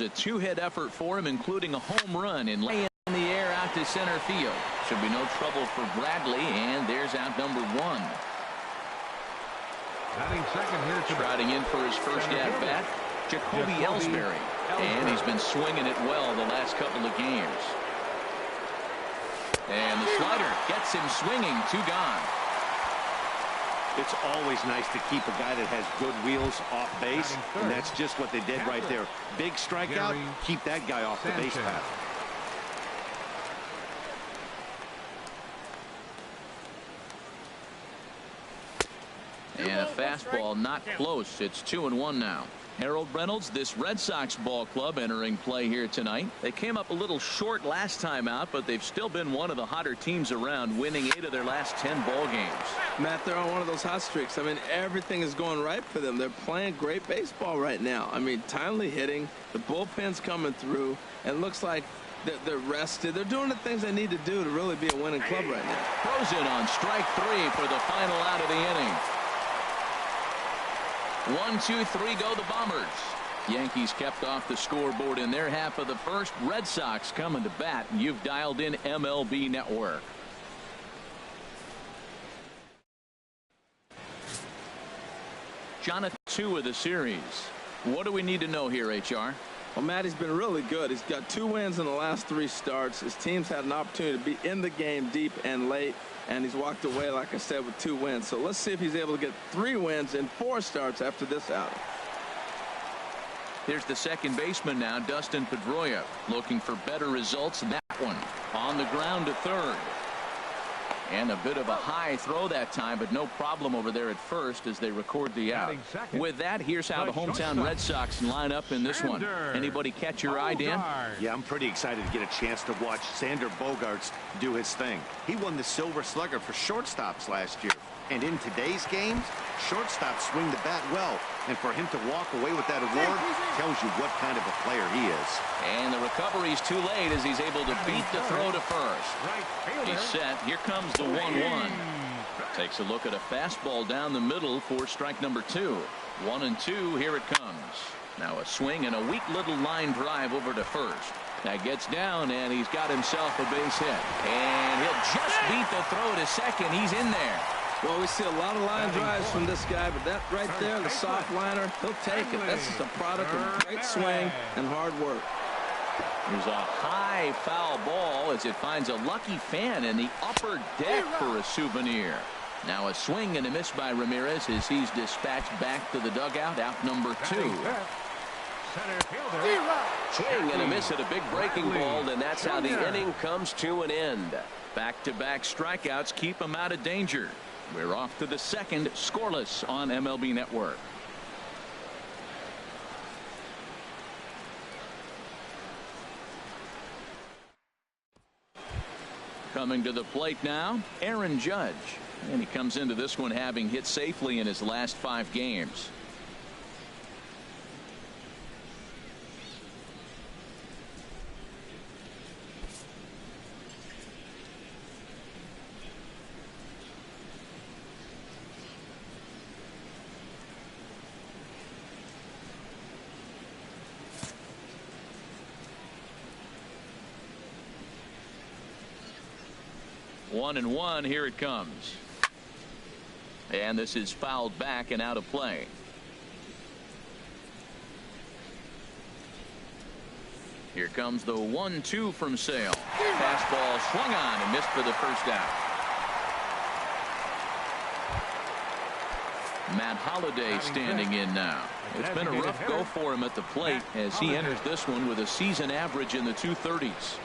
a two-hit effort for him, including a home run in the air out to center field. Should be no trouble for Bradley, and there's out number one. Batting second here today. Trotting in for his first at-bat, Jacoby Ellsbury. And he's been swinging it well the last couple of games. And the slider gets him swinging. 2 gone. It's always nice to keep a guy that has good wheels off base, and that's just what they did right there. Big strikeout, keep that guy off the base path. And a fastball not close. It's 2-1 now. Harold Reynolds, this Red Sox ball club entering play here tonight. They came up a little short last time out, but they've still been one of the hotter teams around, winning 8 of their last 10 ball games. Matt, they're on one of those hot streaks. I mean, everything is going right for them. They're playing great baseball right now. I mean, timely hitting, the bullpen's coming through, and looks like they're rested. They're doing the things they need to do to really be a winning club right now. Throws in on strike 3 for the final out of the inning. 1, 2, 3 go the Bombers. Yankees kept off the scoreboard in their half of the first. Red Sox coming to bat. You've dialed in MLB Network. Jonathan, 2 of the series. What do we need to know here, HR? Well, Matt, he's been really good. He's got 2 wins in the last 3 starts. His team's had an opportunity to be in the game deep and late, and he's walked away, like I said, with 2 wins. So let's see if he's able to get 3 wins in 4 starts after this outing. Here's the second baseman now, Dustin Pedroia, looking for better results than that one. On the ground to third. And a bit of a high throw that time, but no problem over there at first as they record the out. With that, here's how the hometown Red Sox line up in this one. Anybody catch your eye, Dan? Yeah, I'm pretty excited to get a chance to watch Sander Bogaerts do his thing. He won the Silver Slugger for shortstops last year. And in today's games, shortstops swing the bat well. And for him to walk away with that award tells you what kind of a player he is. And the recovery's too late as he's able to beat the throw to first. He's set. Here comes the 1-1. Takes a look at a fastball down the middle for strike number 2. 1-2. Here it comes. Now a swing and a weak little line drive over to first. That gets down, and he's got himself a base hit. And he'll just beat the throw to second. He's in there. Well, we see a lot of line drives from this guy, but that right there, the soft liner, he'll take it. This is a product of great swing and hard work. There's a high foul ball as it finds a lucky fan in the upper deck for a souvenir. Now a swing and a miss by Ramirez as he's dispatched back to the dugout, out number 2. Swing and a miss at a big breaking ball, and that's how the inning comes to an end. Back-to-back strikeouts keep him out of danger. We're off to the second, scoreless on MLB Network. Coming to the plate now, Aaron Judge. And he comes into this one having hit safely in his last 5 games. One and one. Here it comes. And this is fouled back and out of play. Here comes the 1-2 from Sale. Fastball swung on and missed for the first out. Matt Holliday standing in now. It's been a rough go for him at the plate as he enters this one with a season average in the 230s.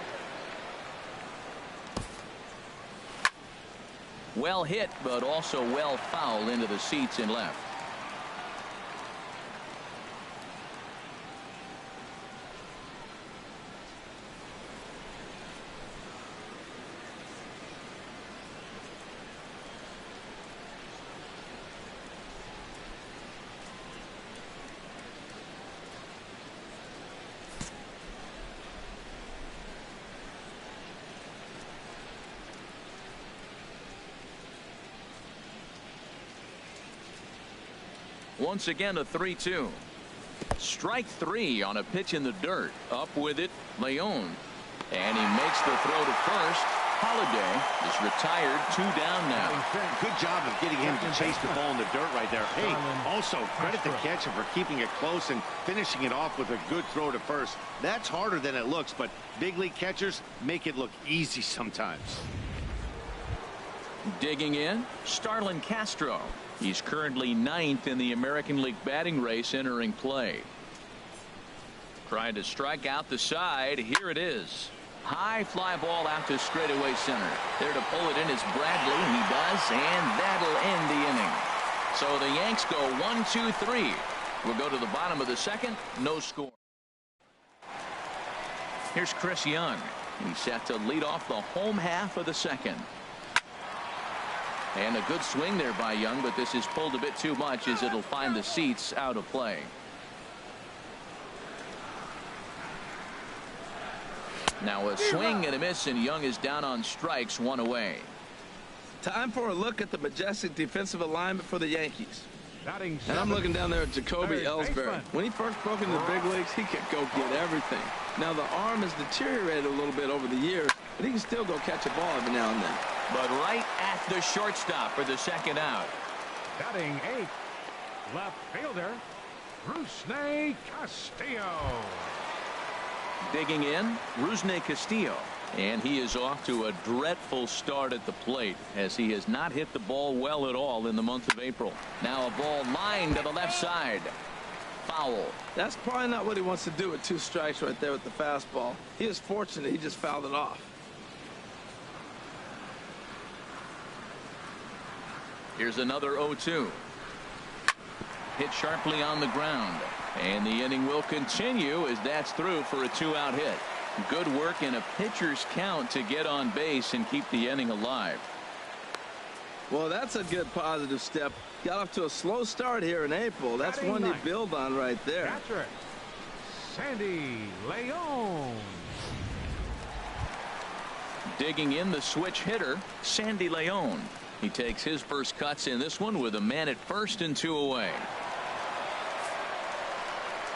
Well hit, but also well fouled into the seats in left. Once again, a 3-2. Strike 3 on a pitch in the dirt. Up with it, Leon. And he makes the throw to first. Holiday is retired, 2 down now. Good job of getting him to chase the ball in the dirt right there. Hey, also credit the catcher for keeping it close and finishing it off with a good throw to first. That's harder than it looks, but big league catchers make it look easy sometimes. Digging in, Starlin Castro. He's currently 9th in the American League batting race entering play. Trying to strike out the side. Here it is. High fly ball out to straightaway center. There to pull it in is Bradley. He does, and that'll end the inning. So the Yanks go 1-2-3. We'll go to the bottom of the second. No score. Here's Chris Young. He's set to lead off the home half of the second. And a good swing there by Young, but this is pulled a bit too much as it'll find the seats out of play. Now a swing and a miss, and Young is down on strikes, 1 away. Time for a look at the majestic defensive alignment for the Yankees. And I'm looking down there at Jacoby Ellsbury. When he first broke into the big leagues, he could go get everything. Now the arm has deteriorated a little bit over the years, but he can still go catch a ball every now and then. But right at the shortstop for the second out. Batting 8th, left fielder, Rusney Castillo. Digging in, Rusney Castillo. And he is off to a dreadful start at the plate as he has not hit the ball well at all in the month of April. Now a ball lined to the left side. Foul. That's probably not what he wants to do with 2 strikes right there with the fastball. He is fortunate he just fouled it off. Here's another 0-2. Hit sharply on the ground. And the inning will continue as that's through for a 2-out hit. Good work in a pitcher's count to get on base and keep the inning alive. Well, that's a good positive step. Got off to a slow start here in April. That's one you build on right there. Catcher, Sandy Leon. Digging in, the switch hitter, Sandy Leon. He takes his first cuts in this one with a man at first and 2 away.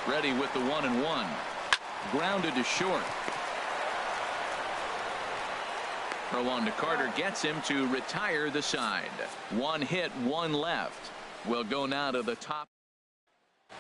Ready with the 1-1. Grounded to short. Throw on to Carter gets him to retire the side. 1 hit, 1 left. We'll go now to the top.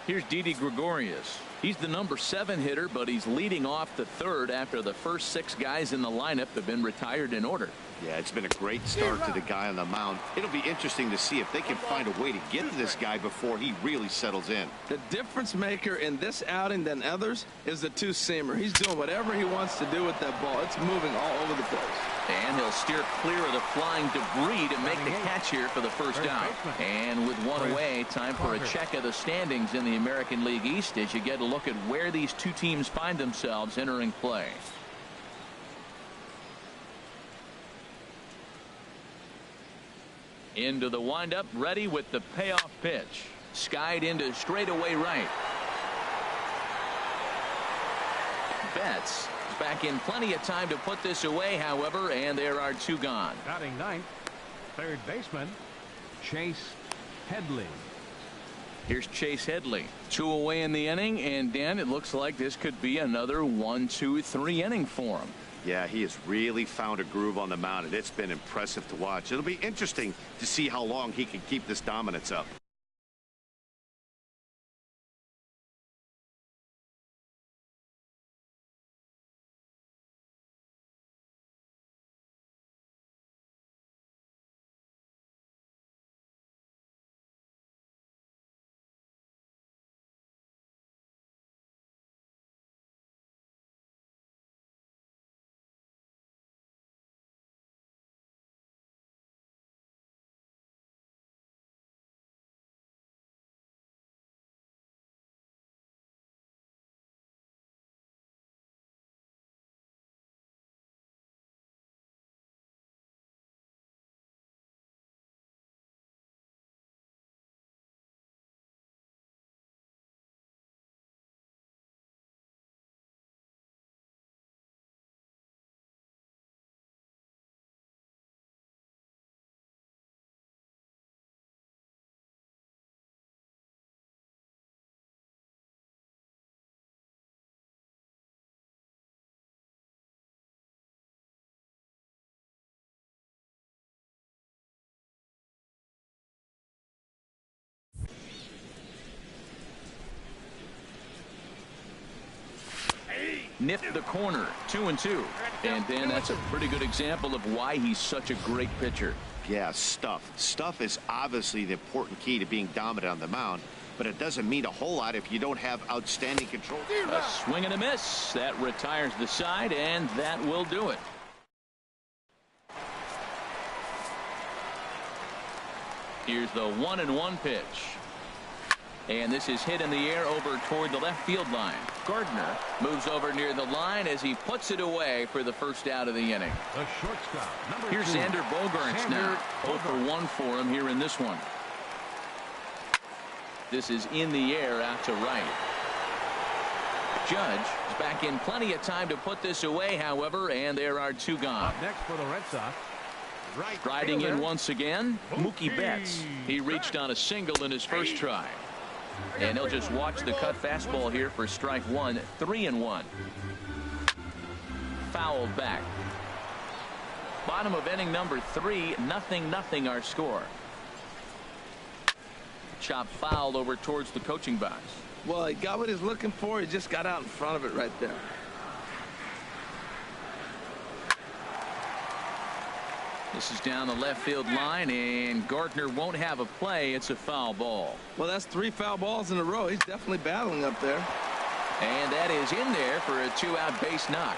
Here's Didi Gregorius. He's the number 7 hitter, but he's leading off the 3rd after the first 6 guys in the lineup have been retired in order. Yeah, it's been a great start to the guy on the mound. It'll be interesting to see if they can find a way to get to this guy before he really settles in. The difference maker in this outing than others is the 2-seamer. He's doing whatever he wants to do with that ball. It's moving all over the place. And he'll steer clear of the flying debris to make the catch here for the first out. And with 1 away, time for a check of the standings in the American League East as you get a look at where these 2 teams find themselves entering play. Into the windup, ready with the payoff pitch. Skied into straightaway right. Betts back in plenty of time to put this away, however, and there are 2 gone. Batting 9th, 3rd baseman, Chase Headley. Here's Chase Headley. 2 away in the inning, and Dan, it looks like this could be another 1-2-3 inning for him. Yeah, he has really found a groove on the mound, and it's been impressive to watch. It'll be interesting to see how long he can keep this dominance up. nipped the corner. 2-2. And then that's a pretty good example of why he's such a great pitcher. Yeah, stuff. Stuff is obviously the important key to being dominant on the mound, but it doesn't mean a whole lot if you don't have outstanding control. A swing and a miss. That retires the side, and that will do it. Here's the 1-1 pitch. And this is hit in the air over toward the left field line. Gardner moves over near the line as he puts it away for the first out of the inning. The shortstop, number Here's 2. Xander Bogaerts now. 0 for 1 for him here in this one. This is in the air out to right. Judge is back in plenty of time to put this away, however, and there are 2 gone. Up next for the Red Sox, right Riding fielder, in once again, Mookie Betts. He reached on a single in his first try. And he'll just watch the cut fastball here for strike 1. 3-1. Foul back. Bottom of inning number 3. 0-0 our score. Chop fouled over towards the coaching box. Well, he got what he's looking for. He just got out in front of it right there. This is down the left field line, and Gardner won't have a play. It's a foul ball. Well, that's 3 foul balls in a row. He's definitely battling up there. And that is in there for a 2-out base knock.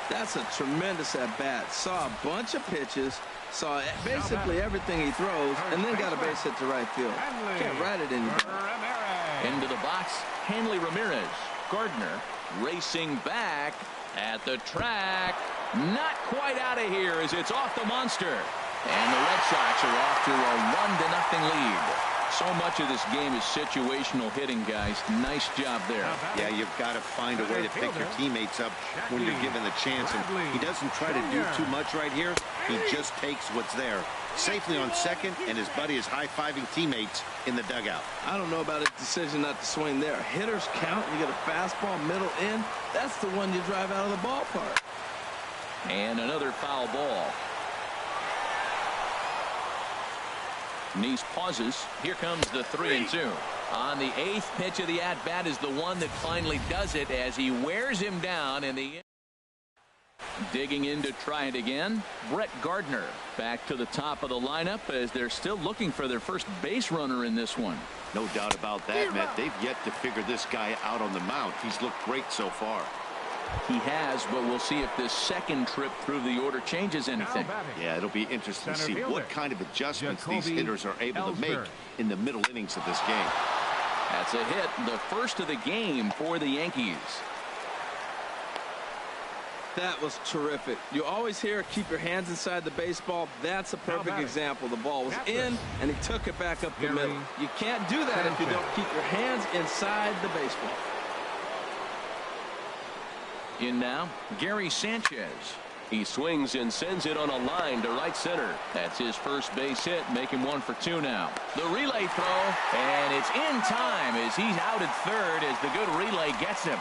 That's a tremendous at-bat. Saw a bunch of pitches, saw basically everything he throws, and then got a base hit to right field. Can't write it any better. Into the box, Hanley Ramirez. Gardner racing back at the track. Not quite out of here as it's off the monster. And the Red Sox are off to a 1-0 lead. So much of this game is situational hitting, guys. Nice job there. Yeah, you've got to find a way to pick your teammates up when you're given the chance. And he doesn't try to do too much right here. He just takes what's there. Safely on second, and his buddy is high-fiving teammates in the dugout. I don't know about his decision not to swing there. Hitters count. You get a fastball middle in. That's the one you drive out of the ballpark. And another foul ball. Neese pauses. Here comes the 3-2. On the 8th pitch of the at-bat is the one that finally does it as he wears him down in the... Digging in to try it again, Brett Gardner back to the top of the lineup as they're still looking for their first base runner in this one. No doubt about that, Matt. They've yet to figure this guy out on the mound. He's looked great so far. He has, but we'll see if this second trip through the order changes anything. Yeah, it'll be interesting to see what kind of adjustments these hitters are able to make in the middle innings of this game. That's a hit, the first of the game for the Yankees. That was terrific. You always hear keep your hands inside the baseball. That's a perfect example. The ball was in, and he took it back up the middle. You can't do that if you don't keep your hands inside the baseball. In now, Gary Sanchez. He swings and sends it on a line to right center. That's his first base hit, making 1 for 2 now. The relay throw, and it's in time as he's out at third as the good relay gets him.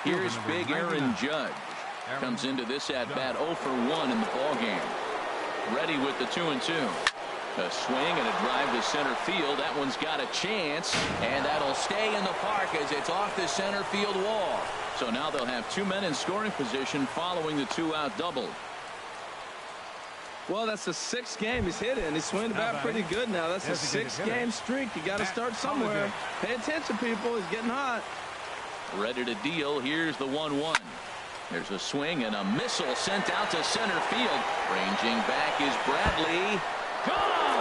Here's big Aaron Judge. Comes into this at-bat 0 for 1 in the ballgame. Ready with the 2-2. A swing and a drive to center field. That one's got a chance, and that'll stay in the park as it's off the center field wall. So now they'll have 2 men in scoring position following the 2-out double. Well, that's the 6th game he's hit in. He's swinging the bat pretty good now. That's a 6-game streak. You got to start somewhere. Pay attention, people. He's getting hot. Ready to deal. Here's the 1-1. There's a swing and a missile sent out to center field. Ranging back is Bradley. Gone!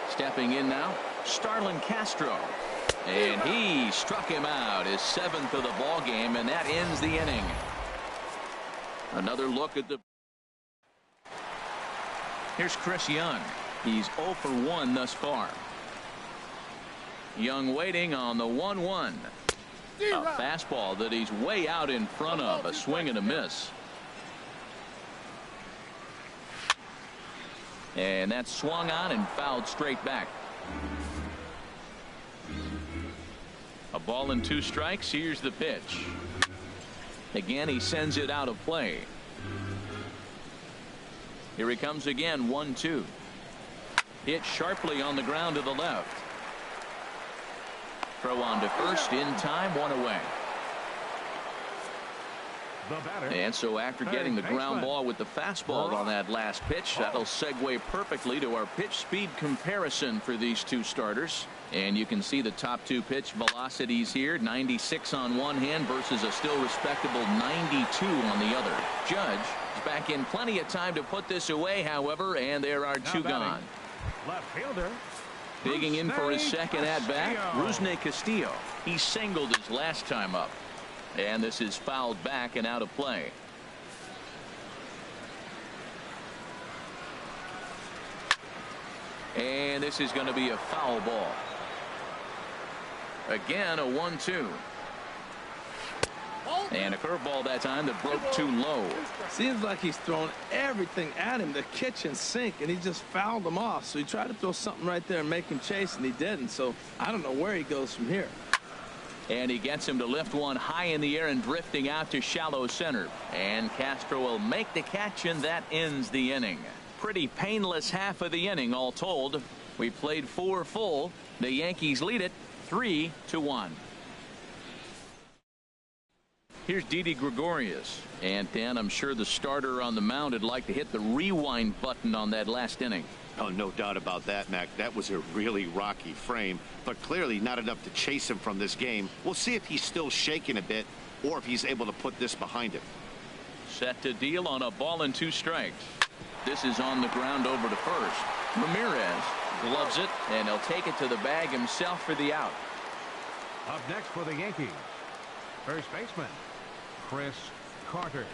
Stepping in now, Starlin Castro. And he struck him out, his 7th of the ball game, and that ends the inning. Another look at the... Here's Chris Young. He's 0 for 1 thus far. Young waiting on the 1-1. A fastball that he's way out in front of. A swing and a miss. And that's swung on and fouled straight back. A ball and 2 strikes. Here's the pitch. Again, he sends it out of play. Here he comes again. 1-2. Hit sharply on the ground to the left. Throw on to first in time. One away. And so after getting the ground ball with the fastball on that last pitch, that'll segue perfectly to our pitch speed comparison for these two starters. And you can see the top two pitch velocities here. 96 on one hand versus a still respectable 92 on the other. Judge is back in plenty of time to put this away, however, and there are two gone. Left fielder. Digging in for his second at bat, Rusney Castillo. He singled his last time up. And this is fouled back and out of play. And this is going to be a foul ball. Again, a 1-2. And a curveball that time that broke too low. Seems like he's thrown everything at him, the kitchen sink, and he just fouled him off. So he tried to throw something right there and make him chase, and he didn't. So I don't know where he goes from here. And he gets him to lift one high in the air and drifting out to shallow center. And Castro will make the catch, and that ends the inning. Pretty painless half of the inning, all told. We played 4 full. The Yankees lead it 3-1. Here's Didi Gregorius. And Dan, I'm sure the starter on the mound would like to hit the rewind button on that last inning. Oh, no doubt about that, Mac. That was a really rocky frame, but clearly not enough to chase him from this game. We'll see if he's still shaking a bit or if he's able to put this behind him. Set to deal on a ball and 2 strikes. This is on the ground over to first. Ramirez gloves it, and he'll take it to the bag himself for the out. Up next for the Yankees, first baseman, Chris Carter.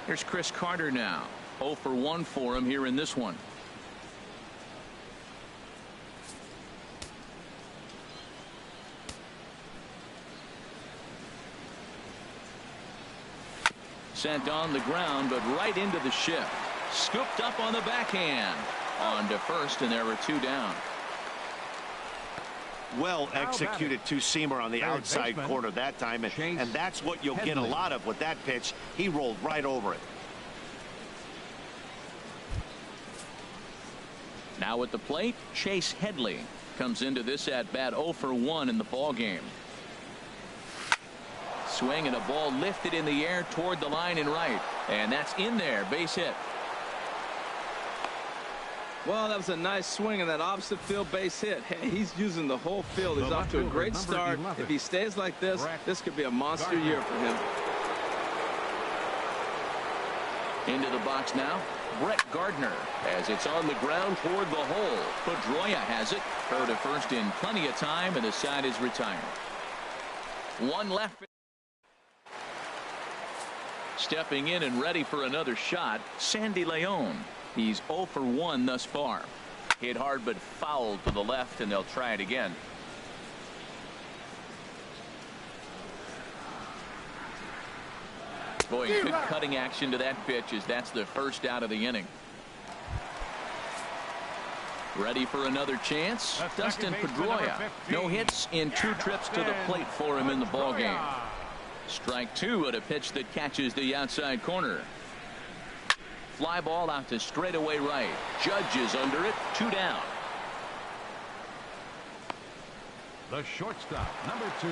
Here's Chris Carter now. 0 for 1 for him here in this one. Sent on the ground, but right into the shift. Scooped up on the backhand. On to first, and there were 2 down. Well executed two-seamer on the outside corner that time, and that's what you'll get a lot of with that pitch. He rolled right over it. Now at the plate, Chase Headley comes into this at bat 0 for 1 in the ball game. Swing and a ball lifted in the air toward the line and right, and that's in there. Base hit. Well, that was a nice swing in that opposite field base hit. Hey, he's using the whole field. He's off to a great start. If he stays like this, this could be a monster year for him. Into the box now, Brett Gardner, as it's on the ground toward the hole. Pedroia has it. Throw to first in plenty of time, and the side is retired. 1 left. Stepping in and ready for another shot, Sandy Leon. He's 0 for 1 thus far. Hit hard but fouled to the left, and they'll try it again. Boy, good cutting action to that pitch, as that's the first out of the inning. Ready for another chance. Dustin Pedroia. No hits in 2 trips to the plate for him in the ballgame. Strike 2 at a pitch that catches the outside corner. Fly ball out to straightaway right. Judge is under it. 2 down. The shortstop, number 2,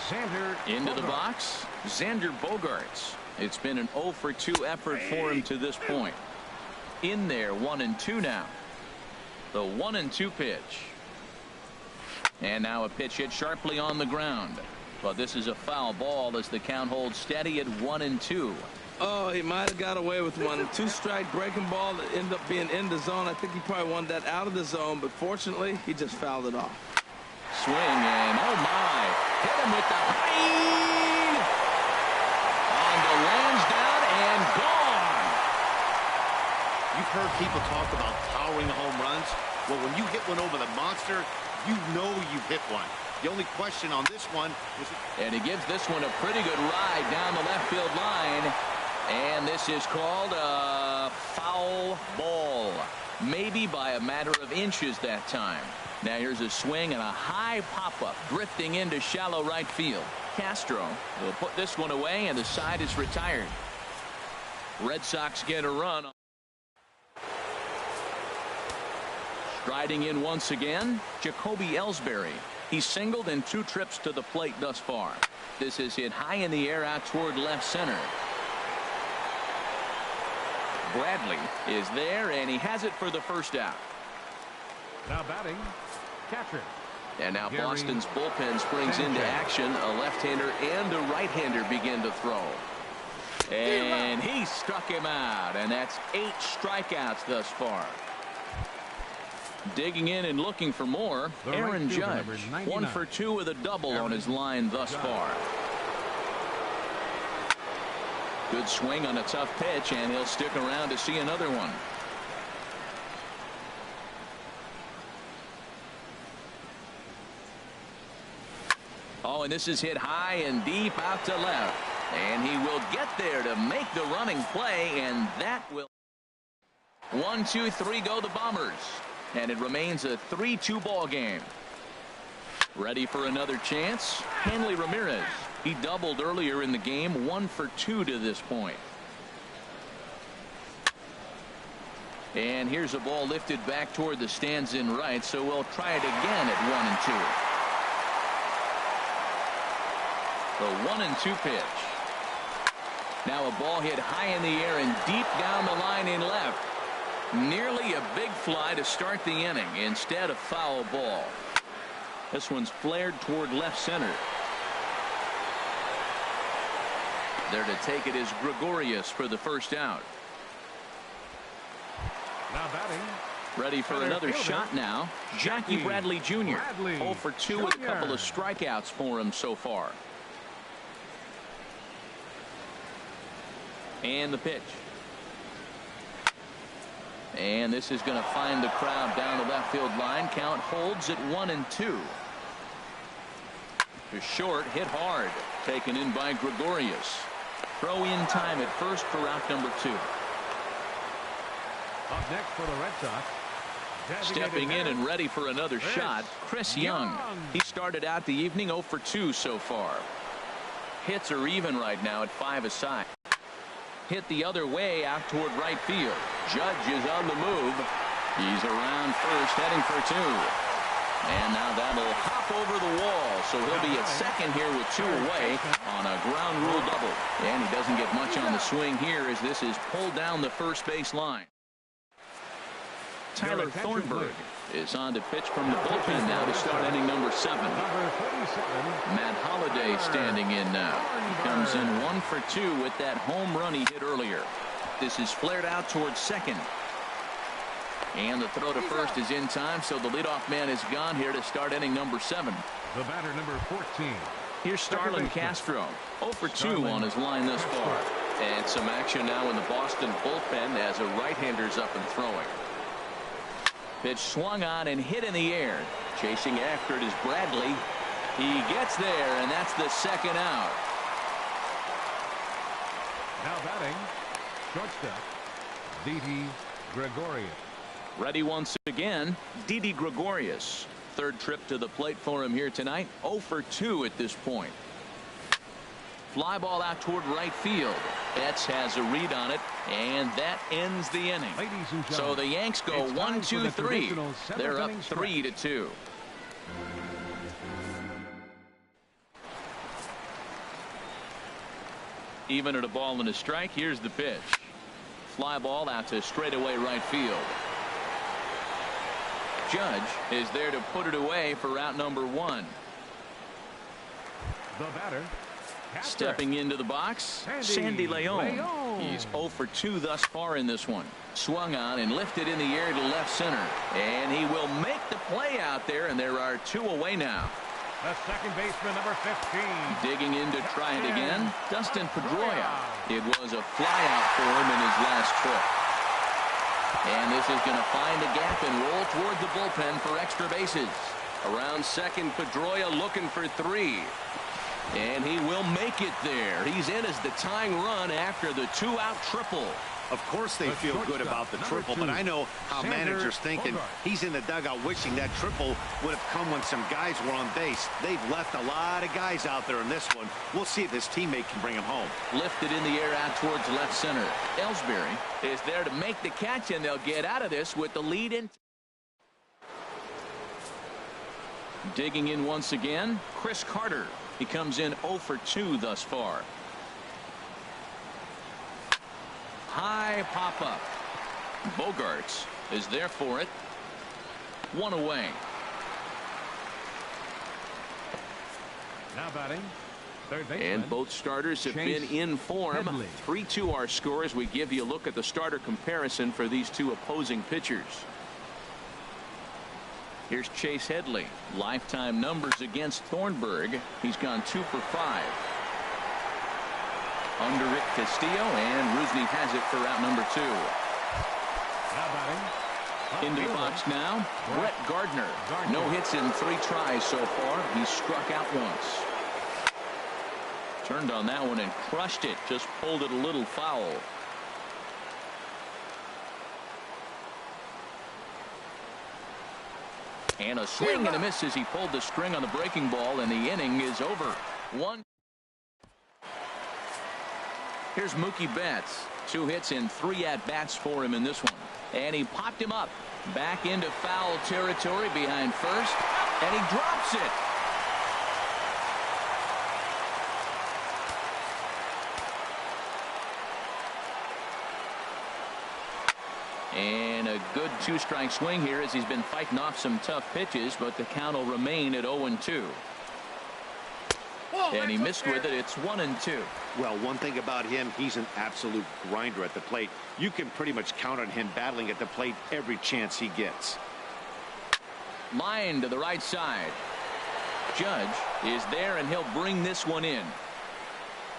Xander Into the Bogaerts. box, Xander Bogaerts. It's been an 0 for 2 effort for him to this point. In there, 1-2 now. The 1-2 pitch. And now a pitch hit sharply on the ground. But this is a foul ball as the count holds steady at 1-2. Oh, he might have got away with one. 2-strike breaking ball that ended up being in the zone. I think he probably wanted that out of the zone, but fortunately, he just fouled it off. Swing and oh my, hit him with the height. On the lands down and gone. You've heard people talk about towering home runs. Well, when you hit one over the monster, you know you've hit one. The only question on this one is... And he gives this one a pretty good ride down the left field line. And this is called a foul ball. Maybe by a matter of inches that time. Now here's a swing and a high pop-up drifting into shallow right field. Castro will put this one away, and the side is retired. Red Sox get a run. Striding in once again, Jacoby Ellsbury. He's singled in 2 trips to the plate thus far. This is hit high in the air out toward left center. Bradley is there, and he has it for the first out. Now batting, catcher. And now Boston's bullpen springs into action. A left-hander and a right-hander begin to throw. And he struck him out, and that's 8 strikeouts thus far. Digging in and looking for more, Aaron Judge. 1 for 2 with a double on his line thus far. Good swing on a tough pitch, and he'll stick around to see another one. Oh, and this is hit high and deep out to left. And he will get there to make the running play, and that will. 1, 2, 3 go the Bombers. And it remains a 3-2 ball game. Ready for another chance? Hanley Ramirez. He doubled earlier in the game. 1 for 2 to this point. And here's a ball lifted back toward the stands in right, so we'll try it again at 1 and 2. The 1 and 2 pitch. Now a ball hit high in the air and deep down the line in left. Nearly a big fly to start the inning. Instead, a foul ball. This one's flared toward left center. There to take it is Gregorius for the first out. Now batting. Ready for another shot now. Jackie Bradley Jr. 0 for 2 with a couple of strikeouts for him so far. And the pitch. And this is going to find the crowd down the left field line. Count holds at 1 and 2. To short, hit hard. Taken in by Gregorius. Throw in time at first for out number 2. Up next for the Red Sox. Stepping in and ready for another shot, Chris Young. He started out the evening 0 for 2 so far. Hits are even right now at 5 aside. Hit the other way out toward right field. Judge is on the move. He's around first, heading for 2. And now that'll hop over the wall, so he'll be at second here with 2 away on a ground rule double. And he doesn't get much on the swing here as this is pulled down the first base line. Tyler Thornburg is on to pitch from the bullpen now to start inning number 7. Matt Holliday standing in now. He comes in 1 for 2 with that home run he hit earlier. This is flared out towards second. And the throw to first is in time, so the leadoff man is gone here to start inning number 7. The batter number 14. Here's Starlin Castro. 0 for 2 on his line thus far. And some action now in the Boston bullpen as a right-hander's up and throwing. Pitch swung on and hit in the air. Chasing after it is Bradley. He gets there, and that's the second out. Now batting, shortstop, Didi Gregorius. Ready once again, Didi Gregorius. 3rd trip to the plate for him here tonight. 0 for 2 at this point. Fly ball out toward right field. Betts has a read on it, and that ends the inning. So the Yanks go 1, 2, 3. They're up 3 to 2. Even at a ball and a strike, here's the pitch. Fly ball out to straightaway right field. Judge is there to put it away for out number 1. The batter. Stepping into the box, Sandy Leon. He's 0 for 2 thus far in this one. Swung on and lifted in the air to left center. And he will make the play out there, and there are 2 away now. The second baseman, number 15. Digging in to try it again, Dustin Pedroia. It was a fly out for him in his last trip. And this is going to find a gap and roll toward the bullpen for extra bases. Around second, Pedroia looking for 3. And he will make it there. He's in as the tying run after the 2-out triple. Of course they feel good about the triple, but I know how managers think, and he's in the dugout wishing that triple would have come when some guys were on base. They've left a lot of guys out there in this one. We'll see if his teammate can bring him home. Lifted in the air out towards left center. Ellsbury is there to make the catch, and they'll get out of this with the lead in. Digging in once again, Chris Carter. He comes in 0 for 2 thus far. High pop-up. Bogarts is there for it. 1 away. Now batting, third baseman. And both starters have been in form. 3-2 our score as we give you a look at the starter comparison for these two opposing pitchers. Here's Chase Headley. Lifetime numbers against Thornburg. He's gone 2 for 5. Under Rick Castillo, and Rusney has it for out number 2. Into the box now, Brett Gardner. No hits in 3 tries so far. He's struck out once. Turned on that one and crushed it. Just pulled it a little foul. And a swing and a miss as he pulled the string on the breaking ball, and the inning is over. 1. Here's Mookie Betts. 2 hits and 3 at-bats for him in this one. And he popped him up. Back into foul territory behind first. And he drops it. And a good 2-strike swing here as he's been fighting off some tough pitches, but the count will remain at 0-2. And he missed with it. It's 1-2. Well, one thing about him, he's an absolute grinder at the plate. You can pretty much count on him battling at the plate every chance he gets. Line to the right side. Judge is there, and he'll bring this one in.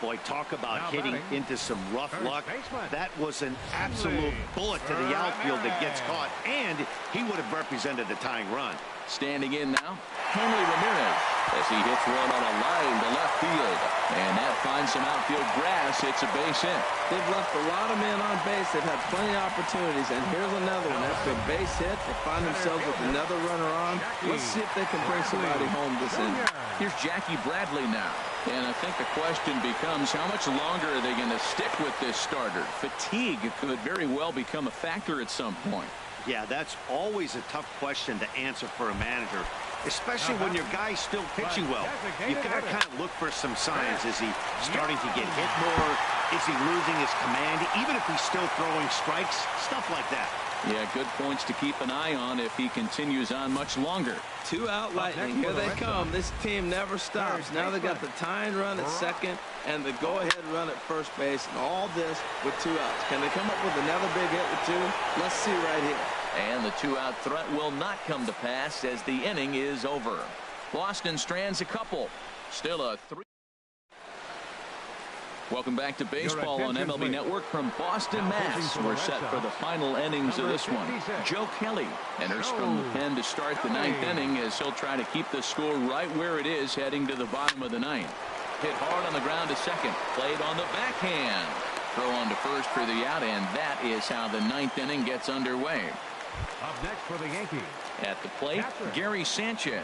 Boy, talk about hitting into some rough luck. That was an absolute bullet to the outfield that gets caught, and he would have represented the tying run. Standing in now, Henry Ramirez, as he hits one on a line to left field. And that finds some outfield grass. It's a base hit. They've left a lot of men on base. They've had plenty of opportunities. And here's another one. After a base hit, they find themselves with another runner on. Let's see if they can bring somebody home this inning. Here's Jackie Bradley now. And I think the question becomes, how much longer are they going to stick with this starter? Fatigue could very well become a factor at some point. Yeah, that's always a tough question to answer for a manager, especially when your guy's still pitching well. You've got to kind of look for some signs. Is he starting to get hit more? Is he losing his command? Even if he's still throwing strikes, stuff like that. Yeah, good points to keep an eye on if he continues on much longer. 2 out Lightning. Here they come. This team never stops. Now they got the tying run at second and the go-ahead run at first base, and all this with 2 outs. Can they come up with another big hit with 2? Let's see right here. And the 2-out threat will not come to pass as the inning is over. Boston strands a couple. Still a 3. Welcome back to baseball on MLB Network from Boston, Mass. We're set for the final innings of this one. Joe Kelly enters from the pen to start the 9th inning as he'll try to keep the score right where it is heading to the bottom of the 9th. Hit hard on the ground to second. Played on the backhand. Throw on to first for the out, and that is how the 9th inning gets underway. Up next for the Yankees. At the plate, Gary Sanchez.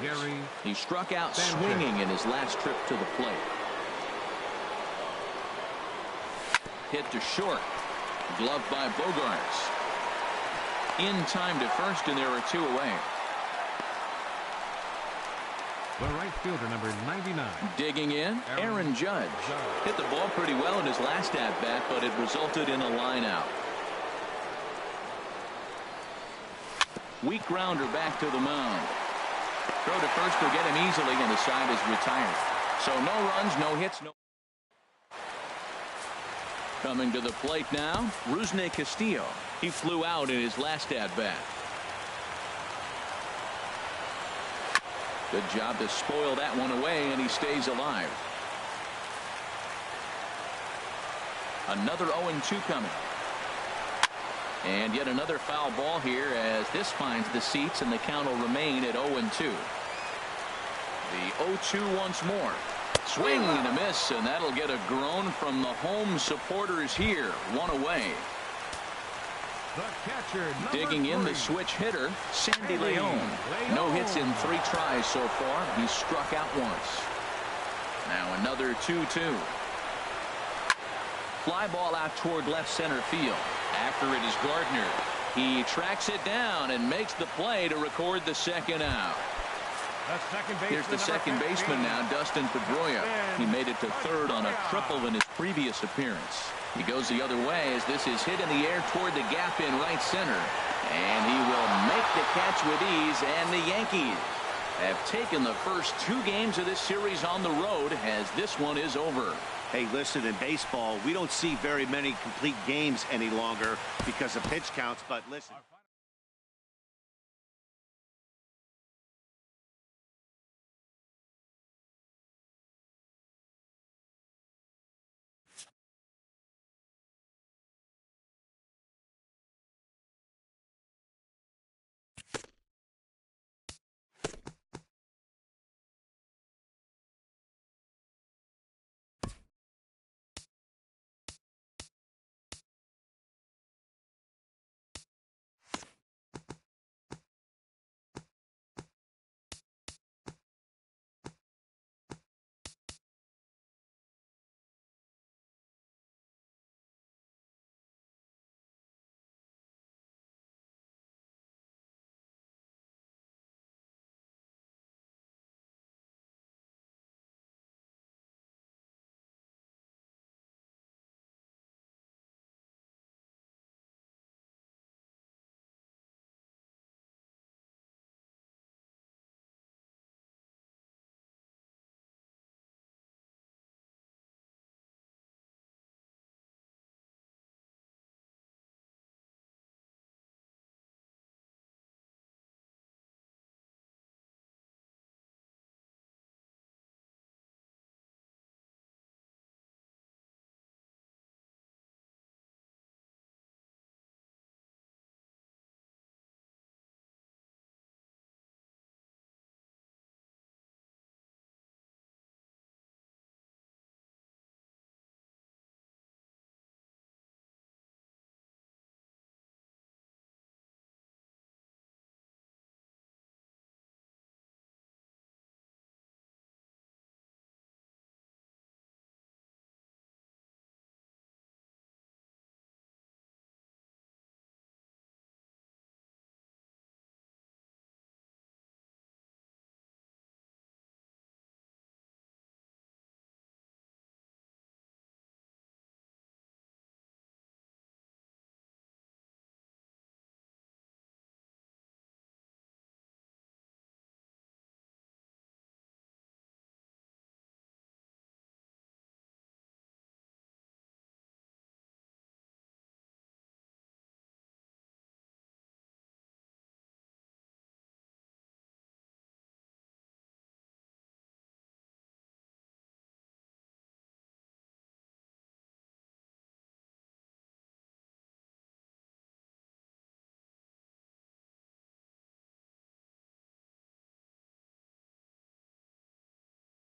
He struck out swinging in his last trip to the plate. Hit to short. Gloved by Bogarts. In time to first, and there are 2 away. The right fielder, number 99. Digging in, Aaron Judge. Hit the ball pretty well in his last at-bat, but it resulted in a line out. Weak grounder back to the mound. Throw to first will get him easily, and the side is retired. So no runs, no hits, no. Coming to the plate now, Rusney Castillo. He flew out in his last at-bat. Good job to spoil that one away, and he stays alive. Another 0-2 coming. And yet another foul ball here as this finds the seats, and the count will remain at 0-2. The 0-2 once more. Swing and a miss, and that'll get a groan from the home supporters here. 1 away. The catcher, Digging in the switch hitter, Sandy Leon. No hits in 3 tries so far. He's struck out once. Now another 2-2. Fly ball out toward left center field. After it is Gardner. He tracks it down and makes the play to record the second out. Here's the second baseman now, Dustin Pedroia. He made it to third on a triple in his previous appearance. He goes the other way as this is hit in the air toward the gap in right center. And he will make the catch with ease, and the Yankees have taken the first 2 games of this series on the road as this one is over. Hey, listen, in baseball, we don't see very many complete games any longer because of pitch counts, but listen.